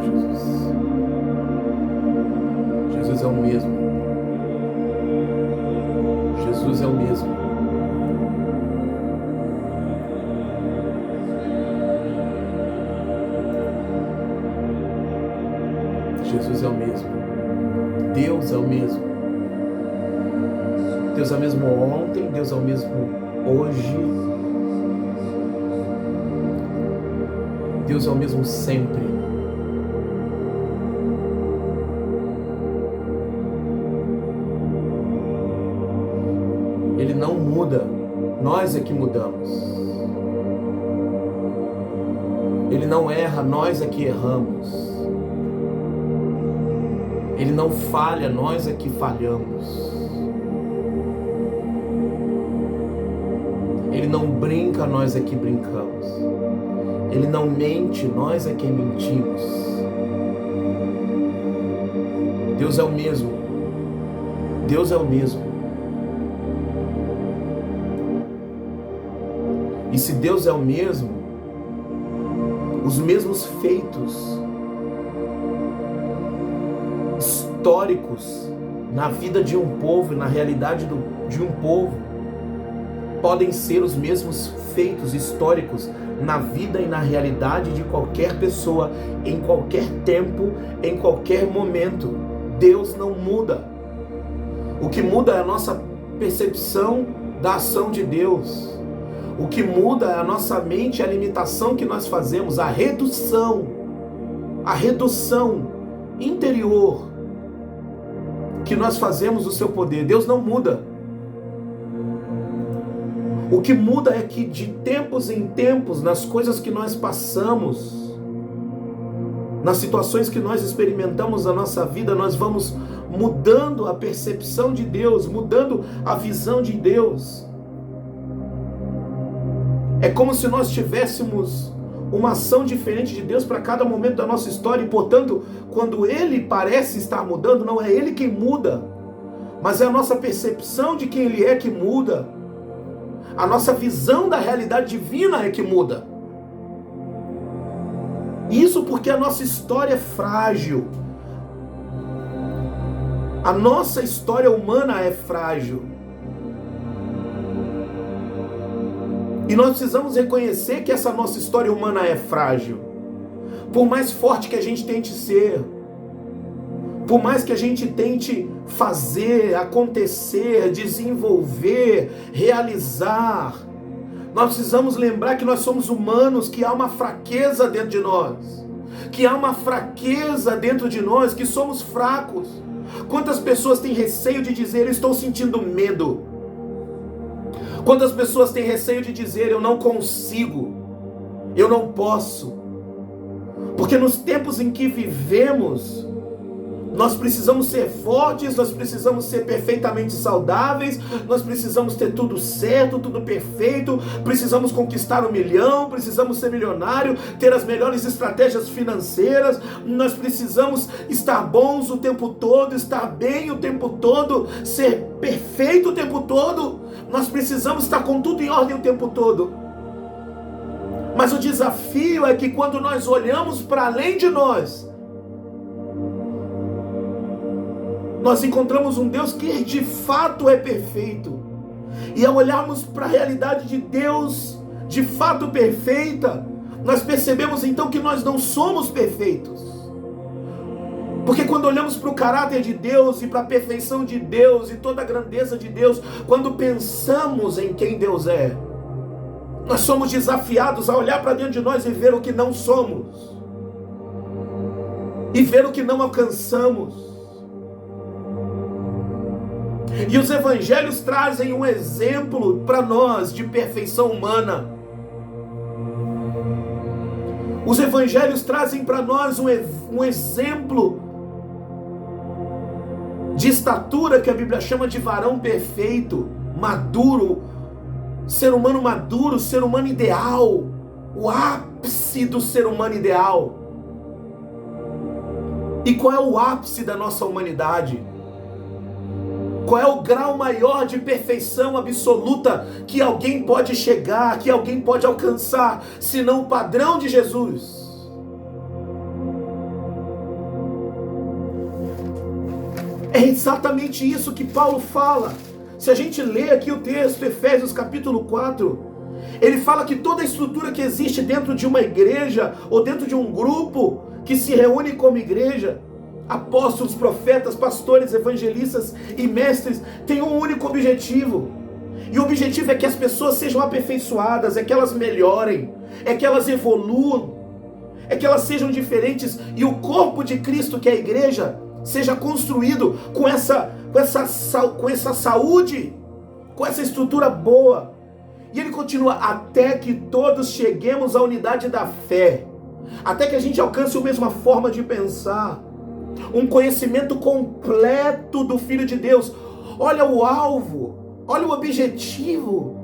Jesus. Jesus é o mesmo. Jesus é o mesmo. Jesus é o mesmo. Deus é o mesmo. Deus é o mesmo ontem, Deus é o mesmo hoje. Deus é o mesmo sempre. Ele não muda, nós é que mudamos. Ele não erra, nós é que erramos. Ele não falha, nós é que falhamos. Ele não brinca, nós é que brincamos. Ele não mente, nós é que mentimos. Deus é o mesmo. Deus é o mesmo. E se Deus é o mesmo, os mesmos feitos históricos na vida de um povo e na realidade de um povo podem ser os mesmos feitos históricos na vida e na realidade de qualquer pessoa, em qualquer tempo, em qualquer momento. Deus não muda. O que muda é a nossa percepção da ação de Deus. O que muda é a nossa mente, a limitação que nós fazemos, a redução interior que nós fazemos do seu poder. Deus não muda. O que muda é que de tempos em tempos, nas coisas que nós passamos, nas situações que nós experimentamos na nossa vida, nós vamos mudando a percepção de Deus, mudando a visão de Deus. É como se nós tivéssemos uma ação diferente de Deus para cada momento da nossa história, e portanto, quando Ele parece estar mudando, não é Ele quem muda, mas é a nossa percepção de quem Ele é que muda. A nossa visão da realidade divina é que muda. Isso porque a nossa história é frágil. A nossa história humana é frágil. E nós precisamos reconhecer que essa nossa história humana é frágil. Por mais forte que a gente tente ser, por mais que a gente tente fazer, acontecer, desenvolver, realizar, nós precisamos lembrar que nós somos humanos, que há uma fraqueza dentro de nós, que há uma fraqueza dentro de nós, que somos fracos. Quantas pessoas têm receio de dizer, eu estou sentindo medo? Quantas pessoas têm receio de dizer, eu não consigo, eu não posso? Porque nos tempos em que vivemos, nós precisamos ser fortes, nós precisamos ser perfeitamente saudáveis, nós precisamos ter tudo certo, tudo perfeito, precisamos conquistar 1 milhão, precisamos ser milionário, ter as melhores estratégias financeiras, nós precisamos estar bons o tempo todo, estar bem o tempo todo, ser perfeito o tempo todo, nós precisamos estar com tudo em ordem o tempo todo. Mas o desafio é que quando nós olhamos para além de nós encontramos um Deus que de fato é perfeito. E ao olharmos para a realidade de Deus de fato perfeita, nós percebemos então que nós não somos perfeitos. Porque quando olhamos para o caráter de Deus e para a perfeição de Deus e toda a grandeza de Deus, quando pensamos em quem Deus é, nós somos desafiados a olhar para dentro de nós e ver o que não somos, e ver o que não alcançamos. E os evangelhos trazem um exemplo para nós de perfeição humana. Os evangelhos trazem para nós um exemplo de estatura que a Bíblia chama de varão perfeito, maduro, ser humano maduro, ser humano ideal, o ápice do ser humano ideal. E qual é o ápice da nossa humanidade? Qual é o grau maior de perfeição absoluta que alguém pode chegar, que alguém pode alcançar, senão o padrão de Jesus? É exatamente isso que Paulo fala. Se a gente lê aqui o texto, Efésios capítulo 4, ele fala que toda a estrutura que existe dentro de uma igreja, ou dentro de um grupo que se reúne como igreja, apóstolos, profetas, pastores, evangelistas e mestres, tem um único objetivo. E o objetivo é que as pessoas sejam aperfeiçoadas, é que elas melhorem, é que elas evoluam, é que elas sejam diferentes, e o corpo de Cristo, que é a igreja, seja construído com essa saúde, com essa estrutura boa. E ele continua: até que todos cheguemos à unidade da fé, até que a gente alcance a mesma forma de pensar, um conhecimento completo do Filho de Deus. Olha o alvo, olha o objetivo.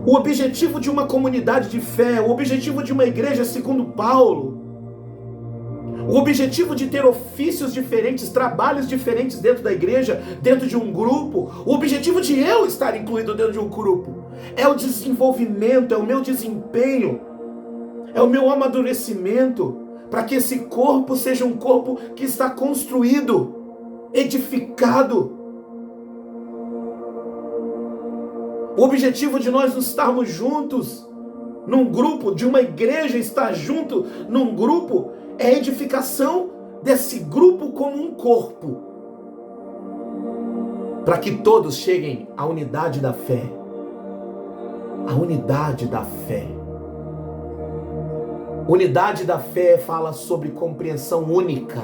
O objetivo de uma comunidade de fé, o objetivo de uma igreja segundo Paulo, o objetivo de ter ofícios diferentes, trabalhos diferentes dentro da igreja, dentro de um grupo, o objetivo de eu estar incluído dentro de um grupo, é o desenvolvimento, é o meu desempenho, é o meu amadurecimento, para que esse corpo seja um corpo que está construído, edificado. O objetivo de nós estarmos juntos num grupo, de uma igreja estar junto num grupo, é a edificação desse grupo como um corpo, para que todos cheguem à unidade da fé. A unidade da fé. Unidade da fé fala sobre compreensão única,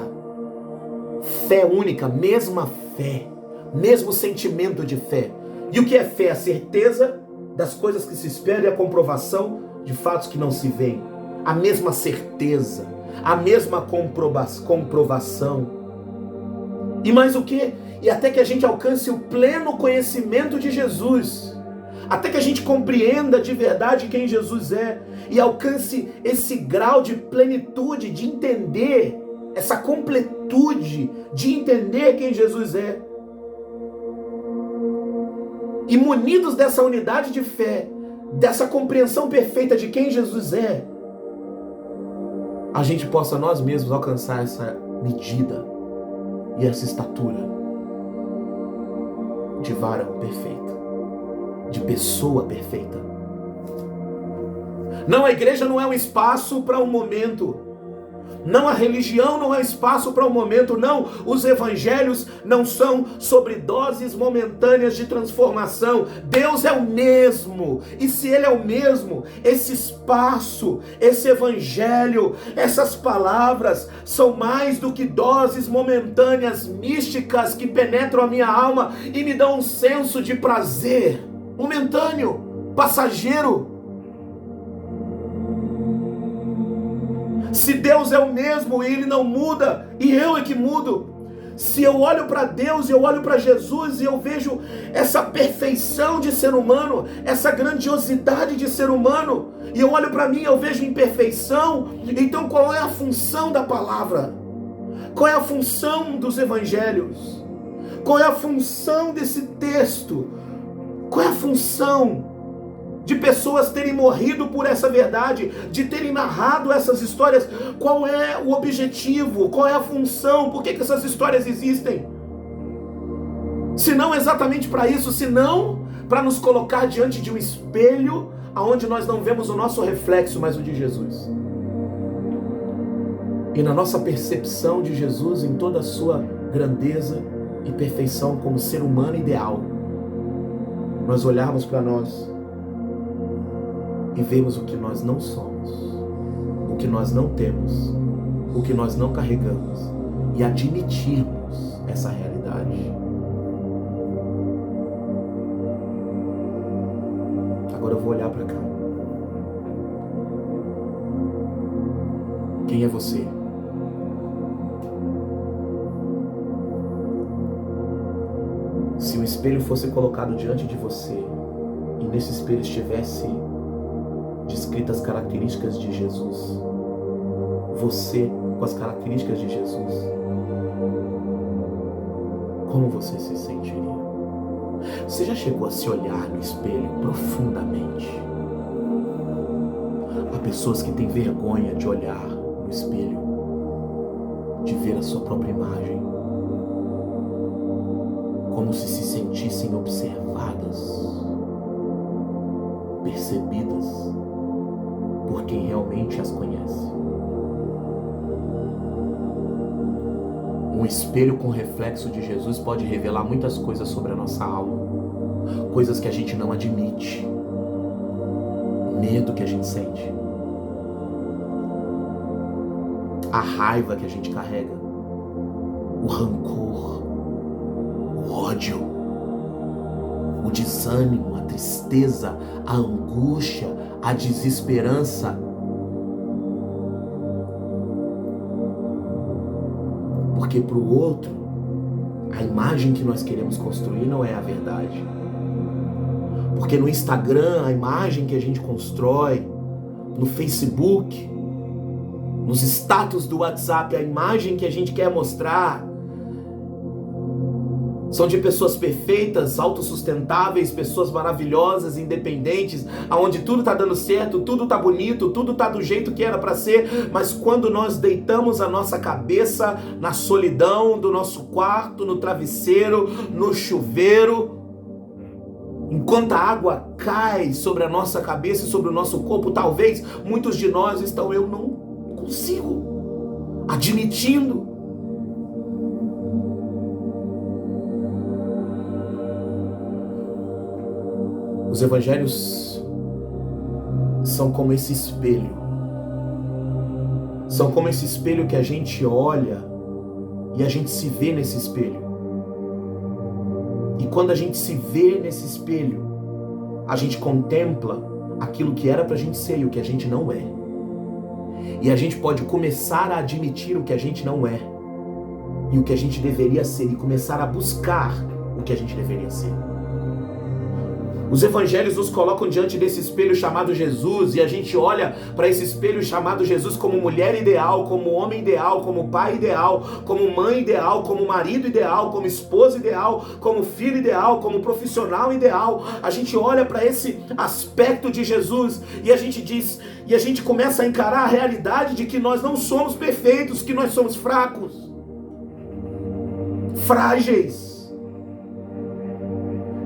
fé única, mesma fé, mesmo sentimento de fé. E o que é fé? A certeza das coisas que se esperam e a comprovação de fatos que não se veem. A mesma certeza, a mesma comprovação. E mais o que? E até que a gente alcance o pleno conhecimento de Jesus, até que a gente compreenda de verdade quem Jesus é e alcance esse grau de plenitude, de entender, essa completude de entender quem Jesus é. E munidos dessa unidade de fé, dessa compreensão perfeita de quem Jesus é, a gente possa nós mesmos alcançar essa medida e essa estatura de varão perfeito, de pessoa perfeita. Não, a igreja não é um espaço para um momento. Não, a religião não é espaço para um momento. Não, os evangelhos não são sobre doses momentâneas de transformação. Deus é o mesmo. E se Ele é o mesmo, esse espaço, esse evangelho, essas palavras são mais do que doses momentâneas, místicas, que penetram a minha alma e me dão um senso de prazer momentâneo, passageiro. Se Deus é o mesmo e Ele não muda, e eu é que mudo, se eu olho para Deus e eu olho para Jesus e eu vejo essa perfeição de ser humano, essa grandiosidade de ser humano, e eu olho para mim e eu vejo imperfeição, então qual é a função da palavra? Qual é a função dos evangelhos? Qual é a função desse texto? Qual é a função de pessoas terem morrido por essa verdade, de terem narrado essas histórias? Qual é o objetivo? Qual é a função? Por que essas histórias existem? Se não exatamente para isso, se não para nos colocar diante de um espelho onde nós não vemos o nosso reflexo, mas o de Jesus. E na nossa percepção de Jesus em toda a sua grandeza e perfeição como ser humano ideal, nós olharmos para nós e vemos o que nós não somos, o que nós não temos, o que nós não carregamos, e admitirmos essa realidade. Agora eu vou olhar para cá. Quem é você? Se um espelho fosse colocado diante de você e nesse espelho estivesse descritas as características de Jesus, você com as características de Jesus, como você se sentiria? Você já chegou a se olhar no espelho profundamente? Há pessoas que têm vergonha de olhar no espelho. de ver a sua própria imagem, como se sentissem observadas, percebidas por quem realmente as conhece. Um espelho com reflexo de Jesus pode revelar muitas coisas sobre a nossa alma, coisas que a gente não admite, medo que a gente sente, a raiva que a gente carrega, o rancor, o ódio, o desânimo, a tristeza, a angústia, a desesperança. Porque para o outro, a imagem que nós queremos construir não é a verdade. Porque no Instagram, a imagem que a gente constrói, no Facebook, nos status do WhatsApp, a imagem que a gente quer mostrar são de pessoas perfeitas, autossustentáveis, pessoas maravilhosas, independentes, aonde tudo está dando certo, tudo está bonito, tudo está do jeito que era para ser, mas quando nós deitamos a nossa cabeça na solidão do nosso quarto, no travesseiro, no chuveiro, enquanto a água cai sobre a nossa cabeça e sobre o nosso corpo, talvez muitos de nós estão, eu não consigo, admitindo. Os evangelhos são como esse espelho. São como esse espelho que a gente olha e a gente se vê nesse espelho. E quando a gente se vê nesse espelho, a gente contempla aquilo que era pra gente ser e o que a gente não é. E a gente pode começar a admitir o que a gente não é e o que a gente deveria ser e começar a buscar o que a gente deveria ser. Os evangelhos nos colocam diante desse espelho chamado Jesus, e a gente olha para esse espelho chamado Jesus como mulher ideal, como homem ideal, como pai ideal, como mãe ideal, como marido ideal, como esposa ideal, como filho ideal, como profissional ideal. A gente olha para esse aspecto de Jesus e a gente diz, e a gente começa a encarar a realidade de que nós não somos perfeitos, que nós somos fracos, frágeis.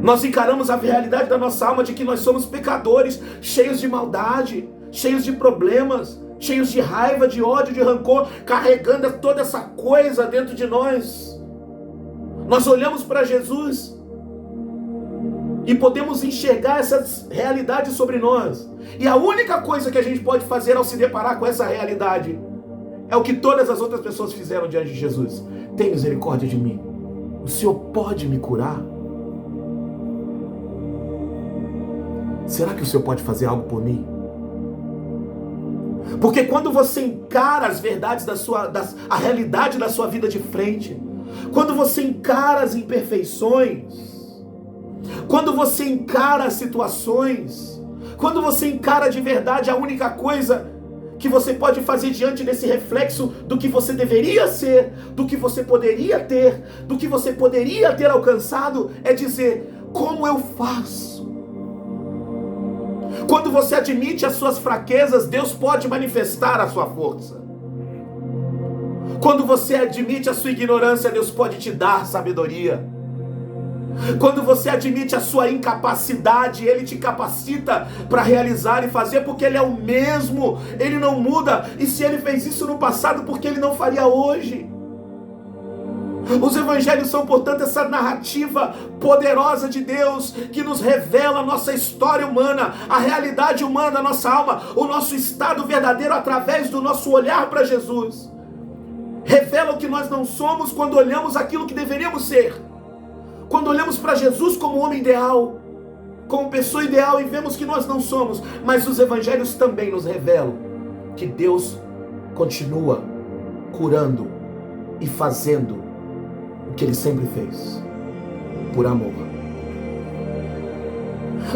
Nós encaramos a realidade da nossa alma de que nós somos pecadores, cheios de maldade, cheios de problemas, cheios de raiva, de ódio, de rancor, carregando toda essa coisa dentro de nós. Nós olhamos para Jesus e podemos enxergar essas realidades sobre nós. E a única coisa que a gente pode fazer ao se deparar com essa realidade é o que todas as outras pessoas fizeram diante de Jesus. Tem misericórdia de mim. O Senhor pode me curar? Será que o Senhor pode fazer algo por mim? Porque quando você encara as verdades a realidade da sua vida de frente, quando você encara as imperfeições, quando você encara as situações, quando você encara de verdade, a única coisa que você pode fazer diante desse reflexo do que você deveria ser, do que você poderia ter, do que você poderia ter alcançado, é dizer: como eu faço? Quando você admite as suas fraquezas, Deus pode manifestar a sua força. Quando você admite a sua ignorância, Deus pode te dar sabedoria. Quando você admite a sua incapacidade, Ele te capacita para realizar e fazer, porque Ele é o mesmo, Ele não muda. E se Ele fez isso no passado, por que Ele não faria hoje? Os evangelhos são, portanto, essa narrativa poderosa de Deus que nos revela a nossa história humana, a realidade humana da nossa alma, o nosso estado verdadeiro através do nosso olhar para Jesus. Revela o que nós não somos quando olhamos aquilo que deveríamos ser. Quando olhamos para Jesus como homem ideal, como pessoa ideal, e vemos que nós não somos. Mas os evangelhos também nos revelam que Deus continua curando e fazendo o que Ele sempre fez, por amor.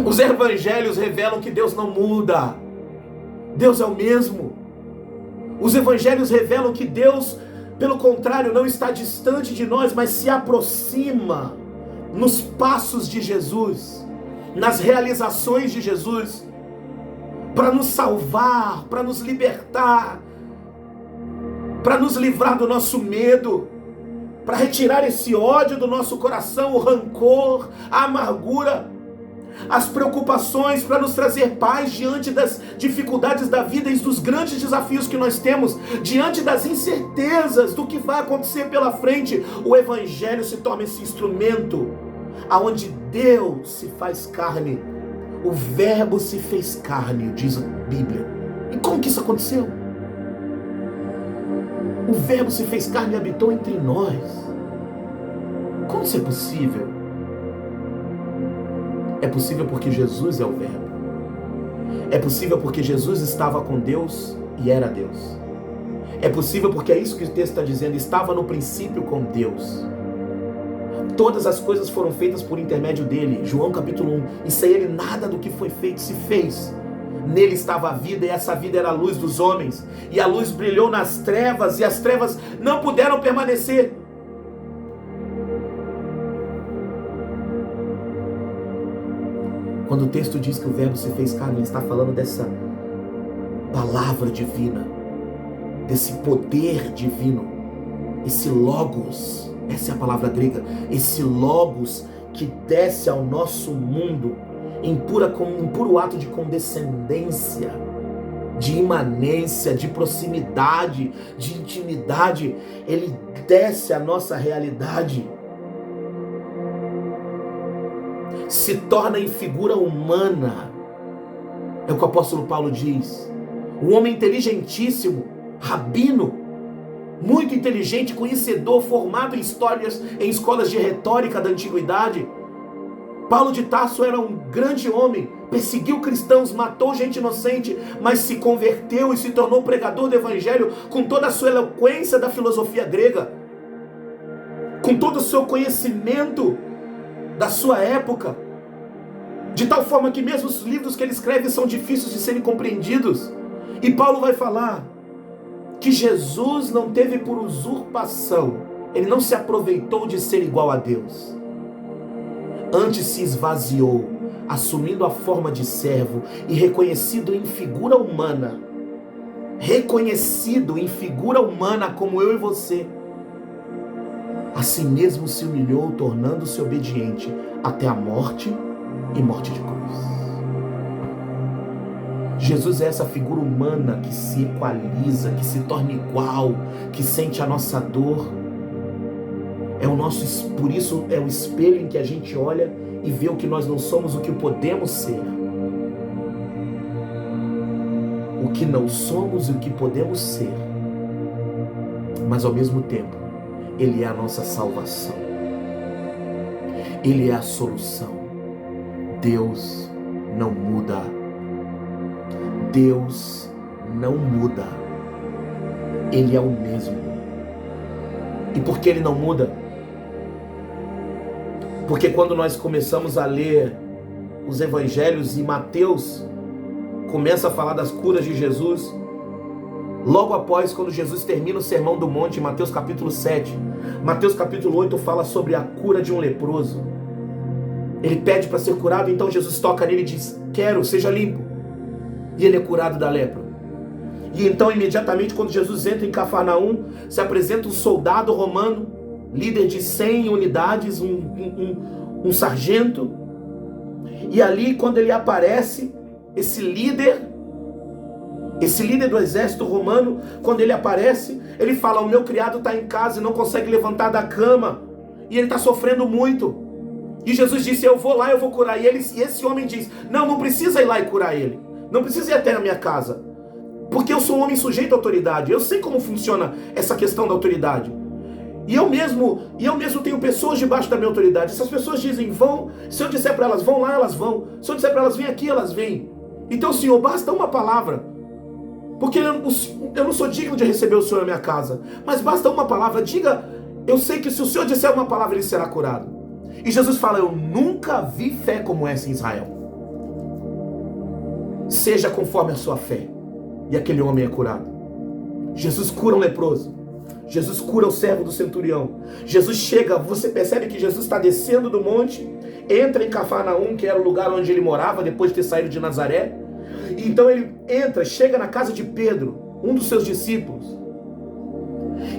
Os evangelhos revelam que Deus não muda, Deus é o mesmo. Os evangelhos revelam que Deus, pelo contrário, não está distante de nós, mas se aproxima nos passos de Jesus, nas realizações de Jesus, para nos salvar, para nos libertar, para nos livrar do nosso medo, para retirar esse ódio do nosso coração, o rancor, a amargura, as preocupações, para nos trazer paz diante das dificuldades da vida e dos grandes desafios que nós temos, diante das incertezas do que vai acontecer pela frente. O Evangelho se torna esse instrumento aonde Deus se faz carne, o Verbo se fez carne, diz a Bíblia. E como que isso aconteceu? O Verbo se fez carne e habitou entre nós. Como isso é possível? É possível porque Jesus é o Verbo. É possível porque Jesus estava com Deus e era Deus. É possível porque é isso que o texto está dizendo, estava no princípio com Deus. Todas as coisas foram feitas por intermédio dele. João capítulo 1. E sem ele nada do que foi feito se fez. Nele estava a vida, e essa vida era a luz dos homens. E a luz brilhou nas trevas, e as trevas não puderam permanecer. Quando o texto diz que o Verbo se fez carne, ele está falando dessa palavra divina, desse poder divino, esse Logos, essa é a palavra grega, esse Logos que desce ao nosso mundo em puro ato de condescendência, de imanência, de proximidade, de intimidade. Ele desce à nossa realidade, se torna em figura humana. É o que o apóstolo Paulo diz. Um homem inteligentíssimo, rabino, muito inteligente, conhecedor, formado em escolas de retórica da antiguidade. Paulo de Tarso era um grande homem, perseguiu cristãos, matou gente inocente, mas se converteu e se tornou pregador do evangelho com toda a sua eloquência da filosofia grega, com todo o seu conhecimento da sua época, de tal forma que mesmo os livros que ele escreve são difíceis de serem compreendidos. E Paulo vai falar que Jesus não teve por usurpação, ele não se aproveitou de ser igual a Deus. Antes se esvaziou, assumindo a forma de servo e reconhecido em figura humana como eu e você. Assim mesmo se humilhou, tornando-se obediente até a morte e morte de cruz. Jesus é essa figura humana que se equaliza, que se torna igual, que sente a nossa dor. Por isso é o espelho em que a gente olha e vê o que nós não somos, o que podemos ser. O que não somos e o que podemos ser. Mas ao mesmo tempo, Ele é a nossa salvação. Ele é a solução. Deus não muda. Deus não muda. Ele é o mesmo. E por que Ele não muda? Porque quando nós começamos a ler os evangelhos e Mateus começa a falar das curas de Jesus, logo após, quando Jesus termina o Sermão do Monte, em Mateus capítulo 7, Mateus capítulo 8 fala sobre a cura de um leproso. Ele pede para ser curado, então Jesus toca nele e diz: quero, seja limpo. E ele é curado da lepra. E então imediatamente quando Jesus entra em Cafarnaum, se apresenta um soldado romano, líder de 100 unidades, um sargento. E ali quando ele aparece, esse líder do exército romano, quando ele aparece, ele fala: o meu criado está em casa e não consegue levantar da cama, e ele está sofrendo muito. E Jesus disse: eu vou lá, eu vou curar ele. E esse homem diz: não precisa ir lá e curar ele, não precisa ir até na minha casa, porque eu sou um homem sujeito à autoridade, eu sei como funciona essa questão da autoridade. E eu mesmo tenho pessoas debaixo da minha autoridade. Essas pessoas dizem: vão. Se eu disser para elas vão lá, elas vão. Se eu disser para elas vem aqui, elas vêm. Então, Senhor, basta uma palavra, porque eu não sou digno de receber o Senhor na minha casa, mas basta uma palavra. Diga, eu sei que se o Senhor disser uma palavra, ele será curado. E Jesus fala: eu nunca vi fé como essa em Israel. Seja conforme a sua fé. E aquele homem é curado. Jesus cura um leproso. Jesus cura o servo do centurião. Jesus chega, você percebe que Jesus está descendo do monte, entra em Cafarnaum, que era o lugar onde ele morava depois de ter saído de Nazaré. E então ele entra, chega na casa de Pedro, um dos seus discípulos.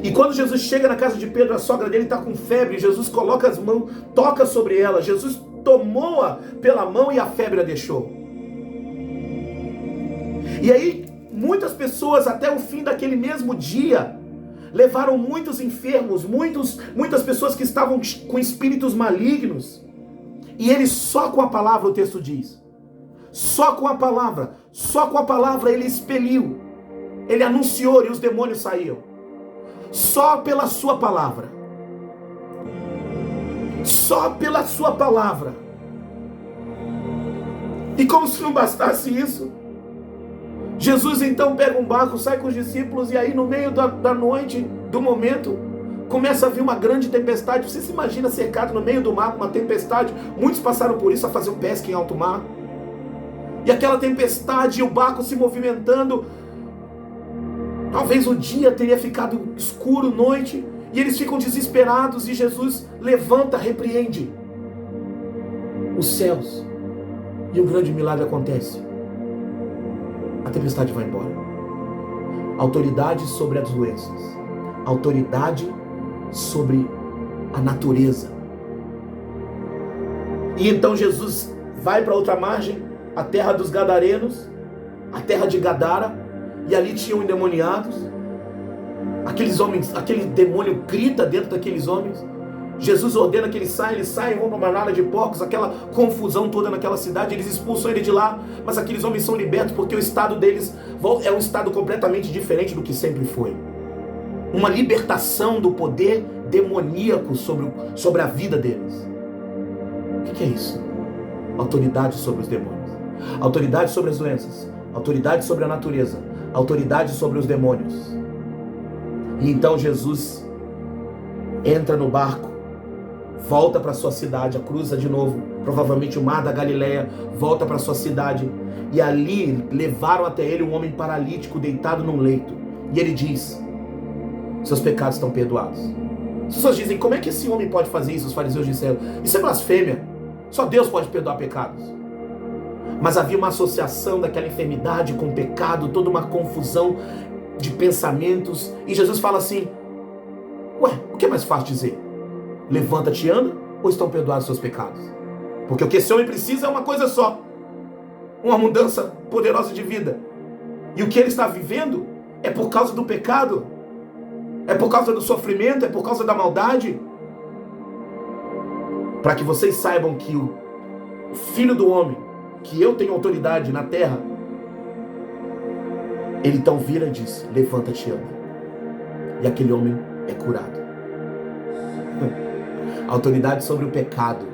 E quando Jesus chega na casa de Pedro, a sogra dele está com febre, Jesus coloca as mãos, toca sobre ela, Jesus tomou-a pela mão e a febre a deixou. E aí, muitas pessoas até o fim daquele mesmo dia, levaram muitos enfermos, muitas pessoas que estavam com espíritos malignos, e ele só com a palavra, o texto diz, só com a palavra ele expeliu, ele anunciou e os demônios saíam. Só pela sua palavra. Só pela sua palavra. E como se não bastasse isso, Jesus então pega um barco, sai com os discípulos, e aí no meio da noite, do momento, começa a vir uma grande tempestade. Você se imagina cercado no meio do mar com uma tempestade? Muitos passaram por isso, a fazer pesca em alto mar. E aquela tempestade, e o barco se movimentando. Talvez o dia teria ficado escuro, noite, e eles ficam desesperados, e Jesus levanta, repreende os céus, e um grande milagre acontece. A tempestade vai embora. Autoridade sobre as doenças, autoridade sobre a natureza. E então Jesus vai para outra margem, a terra dos Gadarenos, a terra de Gadara, e ali tinham endemoniados. Aqueles homens, aquele demônio grita dentro daqueles homens. Jesus ordena que eles saem, vão para uma manada de porcos, aquela confusão toda naquela cidade, eles expulsam ele de lá, mas aqueles homens são libertos porque o estado deles é um estado completamente diferente do que sempre foi. Uma libertação do poder demoníaco sobre a vida deles. O que é isso? Autoridade sobre os demônios, autoridade sobre as doenças, autoridade sobre a natureza, autoridade sobre os demônios. E então Jesus entra no barco, volta para sua cidade, cruza de novo, provavelmente o mar da Galileia, volta para sua cidade, e ali levaram até ele um homem paralítico deitado num leito, e ele diz: seus pecados estão perdoados. As pessoas dizem: como é que esse homem pode fazer isso? Os fariseus disseram: isso é blasfêmia, só Deus pode perdoar pecados. Mas havia uma associação daquela enfermidade com o pecado, toda uma confusão de pensamentos, e Jesus fala assim: ué, o que é mais fácil dizer? Levanta-te e anda, ou estão perdoados seus pecados? Porque o que esse homem precisa é uma coisa só, uma mudança poderosa de vida. E o que ele está vivendo é por causa do pecado, é por causa do sofrimento, é por causa da maldade. Para que vocês saibam que o Filho do Homem, que eu tenho autoridade na terra, ele então vira e diz: levanta-te e anda. E aquele homem é curado. Autoridade sobre o pecado,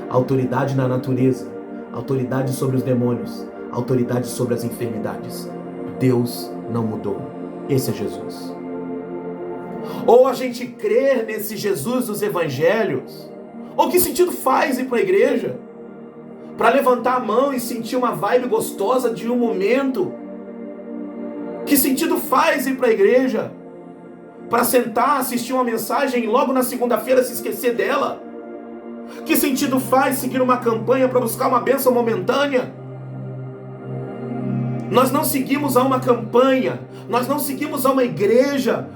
autoridade na natureza, autoridade sobre os demônios, autoridade sobre as enfermidades. Deus não mudou. Esse é Jesus. Ou a gente crer nesse Jesus dos evangelhos, ou que sentido faz ir para a igreja? Para levantar a mão e sentir uma vibe gostosa de um momento? Que sentido faz ir para a igreja? Para sentar, assistir uma mensagem e logo na segunda-feira se esquecer dela? Que sentido faz seguir uma campanha para buscar uma bênção momentânea? Nós não seguimos a uma campanha, nós não seguimos a uma igreja.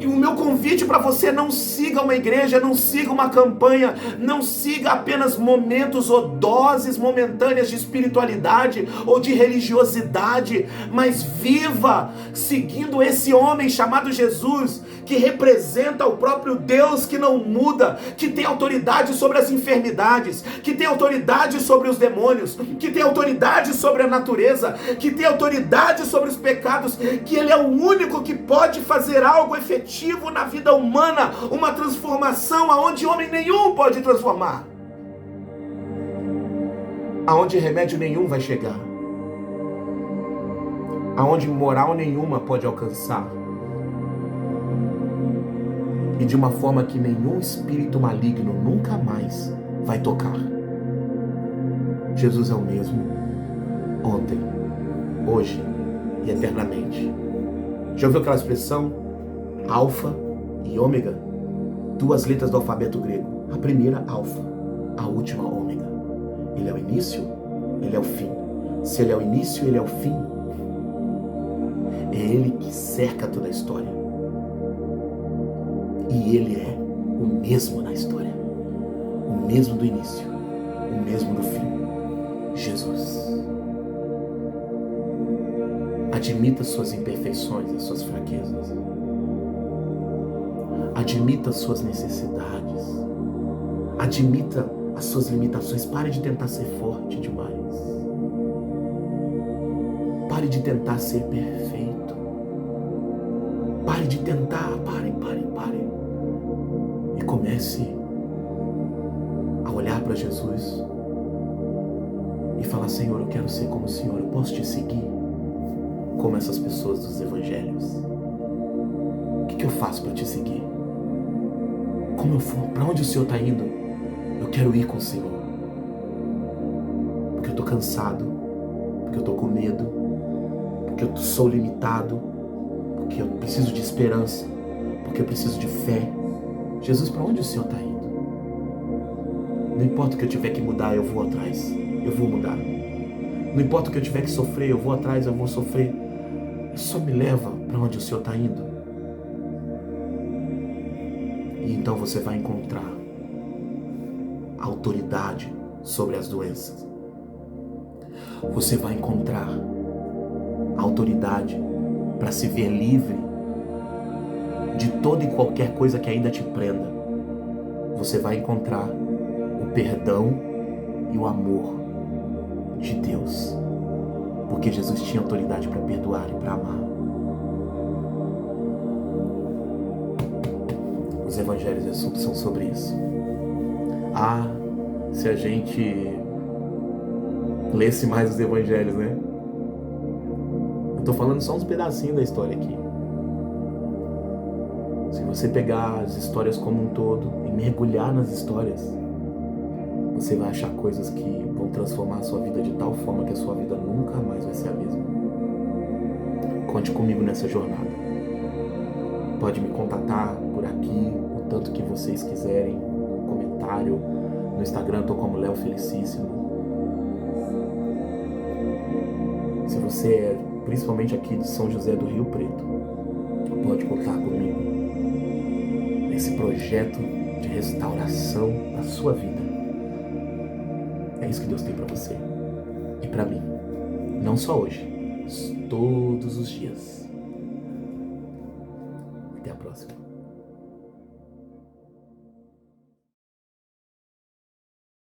O meu convite para você: não siga uma igreja, não siga uma campanha, não siga apenas momentos ou doses momentâneas de espiritualidade ou de religiosidade, mas viva seguindo esse homem chamado Jesus, que representa o próprio Deus que não muda, que tem autoridade sobre as enfermidades, que tem autoridade sobre os demônios, que tem autoridade sobre a natureza, que tem autoridade sobre os pecados, que Ele é o único que pode fazer algo efetivo na vida humana, uma transformação aonde homem nenhum pode transformar, aonde remédio nenhum vai chegar, aonde moral nenhuma pode alcançar, e de uma forma que nenhum espírito maligno nunca mais vai tocar. Jesus é o mesmo ontem, hoje e eternamente. Já ouviu aquela expressão alfa e ômega? Duas letras do alfabeto grego. A primeira, alfa, a última, ômega. Ele é o início, ele é o fim. Se ele é o início, ele é o fim. É ele que cerca toda a história. E Ele é o mesmo na história, o mesmo do início, o mesmo do fim, Jesus. Admita suas imperfeições, as suas fraquezas. Admita as suas necessidades. Admita as suas limitações. Pare de tentar ser forte demais. Pare de tentar ser perfeito. Pare de tentar, pare. E comece a olhar para Jesus e falar: Senhor, eu quero ser como o Senhor, eu posso te seguir como essas pessoas dos evangelhos. O que eu faço para te seguir? Como eu for? Para onde o Senhor está indo? Eu quero ir com o Senhor. Porque eu estou cansado, porque eu estou com medo, porque eu sou limitado, porque eu preciso de esperança, porque eu preciso de fé. Jesus, para onde o Senhor está indo? Não importa o que eu tiver que mudar, eu vou atrás. Eu vou mudar. Não importa o que eu tiver que sofrer, eu vou atrás, eu vou sofrer. Só me leva para onde o Senhor está indo. E então você vai encontrar autoridade sobre as doenças. Você vai encontrar autoridade para se ver livre de toda e qualquer coisa que ainda te prenda. Você vai encontrar o perdão e o amor de Deus, porque Jesus tinha autoridade para perdoar e para amar. Os evangelhos são sobre isso. Se a gente lesse mais os evangelhos, né? Eu tô falando só uns pedacinhos da história aqui. Se você pegar as histórias como um todo e mergulhar nas histórias, você vai achar coisas que vão transformar a sua vida de tal forma que a sua vida nunca mais vai ser a mesma. Conte comigo nessa jornada. Pode me contatar por aqui, o tanto que vocês quiserem, no comentário. No Instagram eu tô como Léo Felicíssimo. Se você é principalmente aqui de São José do Rio Preto, pode contar comigo nesse projeto de restauração da sua vida. É isso que Deus tem para você e para mim. Não só hoje, mas todos os dias. Até a próxima.